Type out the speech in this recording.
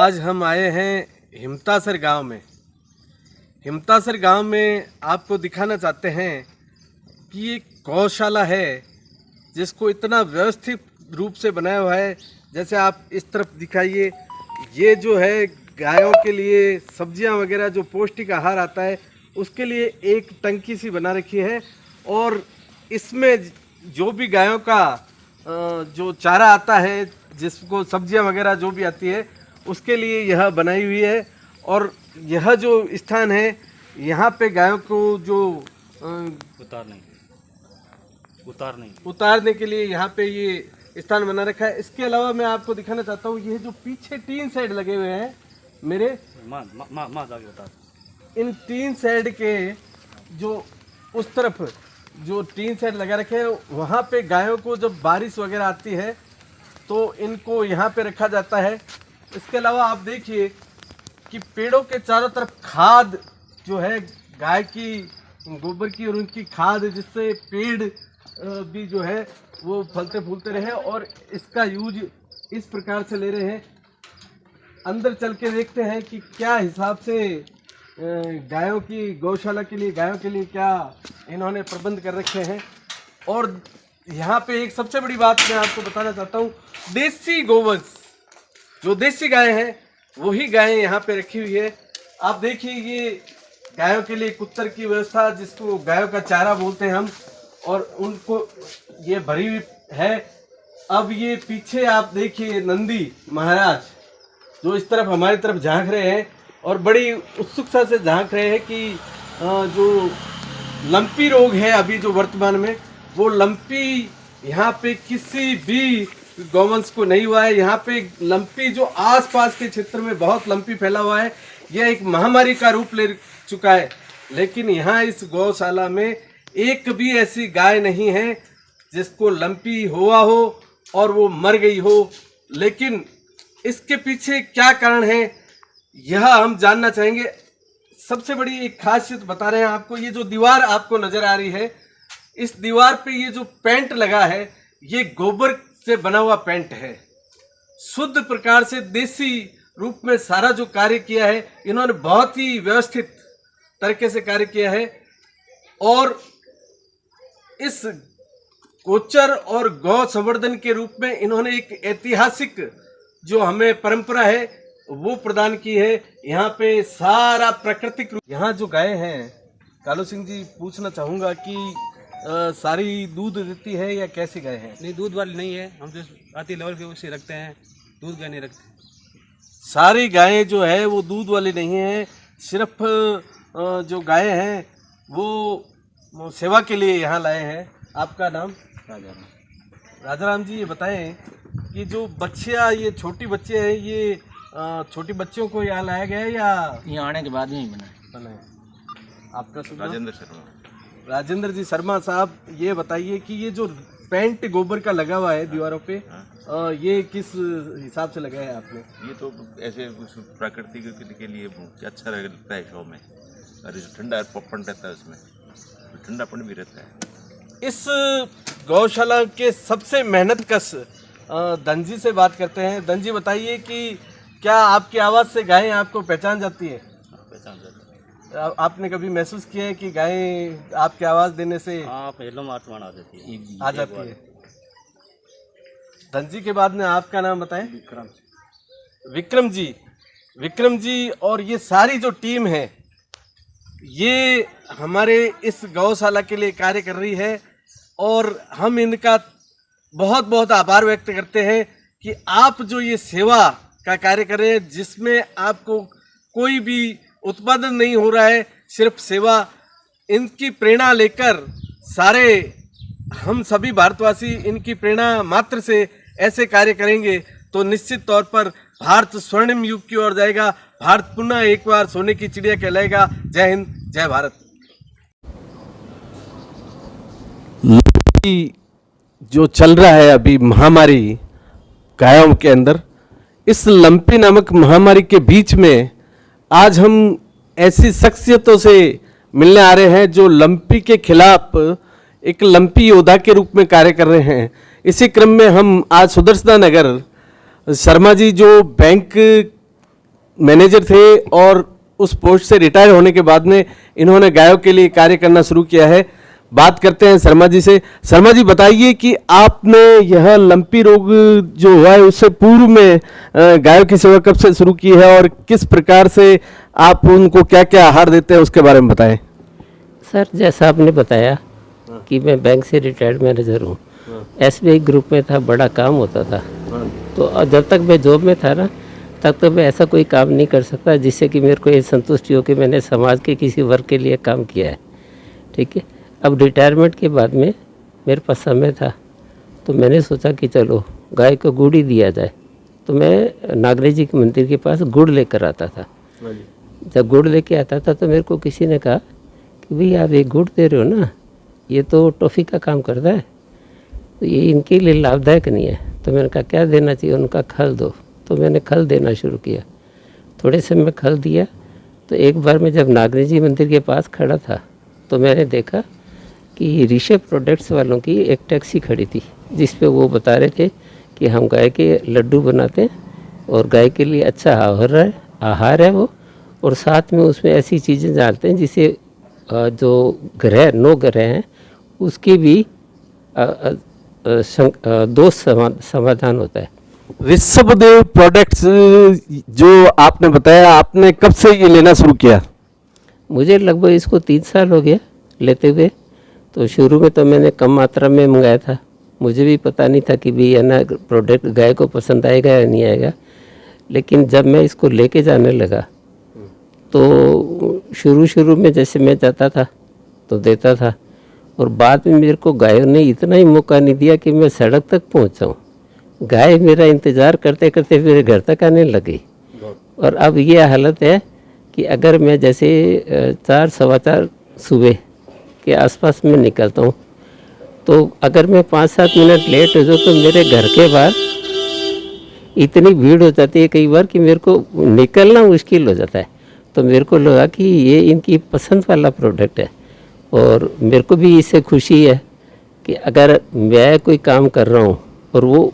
आज हम आए हैं हिमतासर गांव में। हिमतासर गांव में आपको दिखाना चाहते हैं कि ये गौशाला है जिसको इतना व्यवस्थित रूप से बनाया हुआ है। जैसे आप इस तरफ दिखाइए, ये जो है गायों के लिए सब्जियां वगैरह जो पौष्टिक आहार आता है उसके लिए एक टंकी सी बना रखी है, और इसमें जो भी गायों का जो चारा आता है, जिसको सब्जियां वगैरह जो भी आती है उसके लिए यह बनाई हुई है। और यह जो स्थान है यहाँ पे गायों को जो उतारने के लिए यहाँ पे ये स्थान बना रखा है। इसके अलावा मैं आपको दिखाना चाहता हूँ, ये जो पीछे टीन शेड लगे हुए हैं मेरे, इन टीन शेड के जो उस तरफ जो टीन शेड लगा रखे हैं वहाँ पे गायों को जब बारिश वगैरह आती है तो इनको यहाँ पे रखा जाता है। इसके अलावा आप देखिए कि पेड़ों के चारों तरफ खाद जो है गाय की गोबर की और उनकी खाद, जिससे पेड़ भी जो है वो फलते फूलते रहे, और इसका यूज इस प्रकार से ले रहे हैं। अंदर चल के देखते हैं कि क्या हिसाब से गायों की गौशाला के लिए, गायों के लिए क्या इन्होंने प्रबंध कर रखे हैं। और यहाँ पे एक सबसे बड़ी बात मैं आपको बताना चाहता हूँ, देसी गोवंश, जो देसी गाय हैं वही गायें यहाँ पे रखी हुई है। आप देखिए ये गायों के लिए कुत्तर की व्यवस्था, जिसको गायों का चारा बोलते हैं हम, और उनको ये भरी हुई है। अब ये पीछे आप देखिए नंदी महाराज जो इस तरफ हमारी तरफ झांक रहे हैं और बड़ी उत्सुकता से झांक रहे हैं कि जो लंपी रोग है अभी जो वर्तमान में, वो लंपी यहाँ पे किसी भी गौवंश को नहीं हुआ है। यहाँ पे लंपी जो आसपास के क्षेत्र में बहुत लंपी फैला हुआ है, यह एक महामारी का रूप ले चुका है। लेकिन यहाँ इस गौशाला में एक भी ऐसी गाय नहीं है जिसको लंपी हुआ हो और वो मर गई हो। लेकिन इसके पीछे क्या कारण है यह हम जानना चाहेंगे। सबसे बड़ी एक खासियत बता रहे हैं आपको, ये जो दीवार आपको नजर आ रही है, इस दीवार पे ये जो पेंट लगा है ये गोबर से बना हुआ पेंट है। शुद्ध प्रकार से देसी रूप में सारा जो कार्य किया है इन्होंने बहुत ही व्यवस्थित तरीके से कार्य किया है। और इस गोचर और गौ संवर्धन के रूप में इन्होंने एक ऐतिहासिक जो हमें परंपरा है वो प्रदान की है। यहाँ पे सारा प्राकृतिक रूप, यहाँ जो गाय हैं कालू सिंह जी, पूछना चाहूँगा कि सारी दूध देती है या कैसी गाय है? नहीं, दूध वाली नहीं है, हम जो आती लेवल के उसे रखते हैं, दूध गाय नहीं रखते। सारी गायें जो है वो दूध वाली नहीं है, सिर्फ जो गायें हैं वो सेवा के लिए यहाँ लाए हैं। आपका नाम? राजाराम जी, ये बताएं कि जो बच्चियाँ, ये छोटी बच्चे हैं, ये छोटी बच्चियों को यहाँ लाया गया है या यहाँ आने के बाद में ही बनाए? आपका शुभ नाम? राजेंद्र शर्मा। राजेंद्र जी शर्मा साहब, ये बताइए कि ये जो पेंट गोबर का लगा हुआ है दीवारों पे, ये किस हिसाब से लगाया है आपने? ये तो ऐसे प्राकृतिक के लिए अच्छा लगता है शो में, और जो ठंडा पपन रहता है उसमें ठंडापन भी रहता है। इस गौशाला के सबसे मेहनतकश धनजी से बात करते हैं। धनजी, बताइए कि क्या आपकी आवाज़ से गायें आपको पहचान जाती है? पहचान जाता है। आपने कभी महसूस किया है कि गायें आपकी आवाज़ देने से पहले मार्चमान आ जाती है? आ जाती है। धनजी के बाद में आपका नाम बताएं? विक्रम जी। विक्रम जी और ये सारी जो टीम है ये हमारे इस गौशाला के लिए कार्य कर रही है, और हम इनका बहुत बहुत आभार व्यक्त करते हैं कि आप जो ये सेवा का कार्य कर रहे हैं, जिसमें आपको कोई भी उत्पादन नहीं हो रहा है, सिर्फ सेवा। इनकी प्रेरणा लेकर सारे हम सभी भारतवासी इनकी प्रेरणा मात्र से ऐसे कार्य करेंगे तो निश्चित तौर पर भारत स्वर्णिम युग की ओर जाएगा। भारत पुनः एक बार सोने की चिड़िया कहलाएगा। जय हिंद, जय भारत। जो चल रहा है अभी महामारी गायों के अंदर, इस लंपी नामक महामारी के बीच में आज हम ऐसी शख्सियतों से मिलने आ रहे हैं जो लंपी के खिलाफ एक लंपी योद्धा के रूप में कार्य कर रहे हैं। इसी क्रम में हम आज सुदर्शना नगर शर्मा जी जो बैंक मैनेजर थे और उस पोस्ट से रिटायर होने के बाद में इन्होंने गायों के लिए कार्य करना शुरू किया है। बात करते हैं शर्मा जी से। शर्मा जी बताइए कि आपने यह लंपी रोग जो हुआ है उससे पूर्व में गायों की सेवा कब से शुरू की है और किस प्रकार से आप उनको क्या क्या आहार देते हैं उसके बारे में बताएं। सर जैसा आपने बताया कि मैं बैंक से रिटायर्ड मैनेजर हूँ, SBI ग्रुप में था, बड़ा काम होता था। तो जब तक मैं जॉब में था ना तब तक मैं ऐसा कोई काम नहीं कर सकता जिससे कि मेरे को ये संतुष्टि हो कि मैंने समाज के किसी वर्ग के लिए काम किया है। ठीक है, अब रिटायरमेंट के बाद में मेरे पास समय था तो मैंने सोचा कि चलो गाय को गुड़ ही दिया जाए। तो मैं नागराज जी के मंदिर के पास गुड़ लेकर आता था। जब गुड़ लेके आता था तो मेरे को किसी ने कहा कि भाई आप ये गुड़ दे रहे हो ना, ये तो टॉफ़ी का काम करता है, तो ये इनके लिए लाभदायक नहीं है। तो मैंने कहा क्या देना चाहिए? उनका खल दो। तो मैंने खल देना शुरू किया। थोड़े समय में खल दिया तो एक बार मैं जब नागराज जी मंदिर के पास खड़ा था तो मैंने देखा कि ऋषभ प्रोडक्ट्स वालों की एक टैक्सी खड़ी थी जिस पे वो बता रहे थे कि हम गाय के लड्डू बनाते हैं और गाय के लिए अच्छा आहार है वो, और साथ में उसमें ऐसी चीज़ें डालते हैं जिसे जो ग्रह 9 ग्रह हैं उसकी भी दोष समाधान होता है। ऋषभदेव प्रोडक्ट्स जो आपने बताया, आपने कब से ये लेना शुरू किया? मुझे लगभग इसको 3 साल हो गया लेते हुए। तो शुरू में तो मैंने कम मात्रा में मंगाया था, मुझे भी पता नहीं था कि भी है ना प्रोडक्ट गाय को पसंद आएगा या नहीं आएगा। लेकिन जब मैं इसको लेके जाने लगा तो शुरू में जैसे मैं जाता था तो देता था, और बाद में मेरे को गायों ने इतना ही मौका नहीं दिया कि मैं सड़क तक पहुँच जाऊँ। गाय मेरा इंतज़ार करते करते मेरे घर तक आने लगी। और अब ये हालत है कि अगर मैं जैसे 4 सवा 4 सुबह के आसपास में निकलता हूँ तो अगर मैं 5-7 मिनट लेट हो जाऊँ तो मेरे घर के बाहर इतनी भीड़ हो जाती है कई बार कि मेरे को निकलना मुश्किल हो जाता है। तो मेरे को लगा कि ये इनकी पसंद वाला प्रोडक्ट है और मेरे को भी इससे खुशी है कि अगर मैं कोई काम कर रहा हूँ और वो